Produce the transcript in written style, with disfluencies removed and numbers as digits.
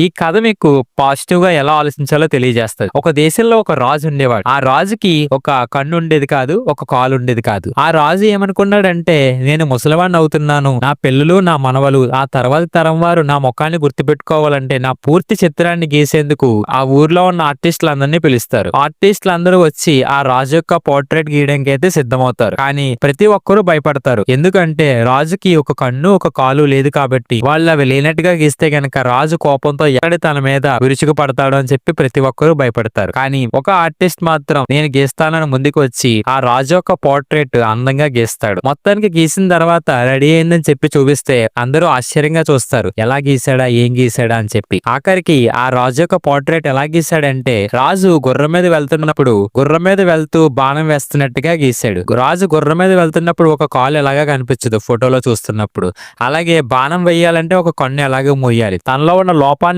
ఈ కథ మీకు పాజిటివ్ గా ఎలా ఆలోచించాలో తెలియజేస్తది. ఒక దేశంలో ఒక రాజు ఉండేవాడు. ఆ రాజుకి ఒక కన్ను ఉండేది కాదు, ఒక కాలు ఉండేది కాదు. ఆ రాజు ఏమనుకున్నాడంటే, నేను ముసలివాడిని అవుతున్నాను, నా పిల్లలు నా మనవలు ఆ తర్వాత తరం వారు నా ముఖాన్ని గుర్తుపెట్టుకోవాలంటే నా పూర్తి చిత్రాన్ని గీసేందుకు ఆ ఊర్లో ఉన్న ఆర్టిస్టులందరినీ పిలుస్తారు. ఆర్టిస్టులందరూ వచ్చి ఆ రాజు యొక్క పోర్ట్రేట్ గీయడానికి అయితే సిద్ధమవుతారు. కానీ ప్రతి ఒక్కరూ భయపడతారు. ఎందుకంటే రాజుకి ఒక కన్ను ఒక కాలు లేదు కాబట్టి వాళ్ళు అవి లేనట్టుగా గీస్తే గనక రాజు కోపంతో ఎక్కడ తన మీద విరుచుకు పడతాడు అని చెప్పి ప్రతి ఒక్కరూ భయపడతారు. కానీ ఒక ఆర్టిస్ట్ మాత్రం నేను గీస్తానని ముందుకు వచ్చి ఆ రాజు యొక్క పోర్ట్రేట్ అందంగా గీస్తాడు. మొత్తానికి గీసిన తర్వాత రెడీ అయిందని చెప్పి చూపిస్తే అందరూ ఆశ్చర్యంగా చూస్తారు. ఎలా గీసాడా, ఏం గీసాడా అని చెప్పి. ఆఖరికి ఆ రాజు యొక్క పోర్ట్రేట్ ఎలా గీసాడంటే, రాజు గుర్రం మీద వెళ్తున్నప్పుడు గుర్రం మీద వెళ్తూ బాణం వేస్తున్నట్టుగా గీసాడు. రాజు గుర్రం మీద వెళ్తున్నప్పుడు ఒక కాలు ఎలాగా కనిపించదు ఫోటోలో చూస్తున్నప్పుడు. అలాగే బాణం వేయాలంటే ఒక కన్ను ఎలాగో మోయాలి. తనలో ఉన్న లోపాన్ని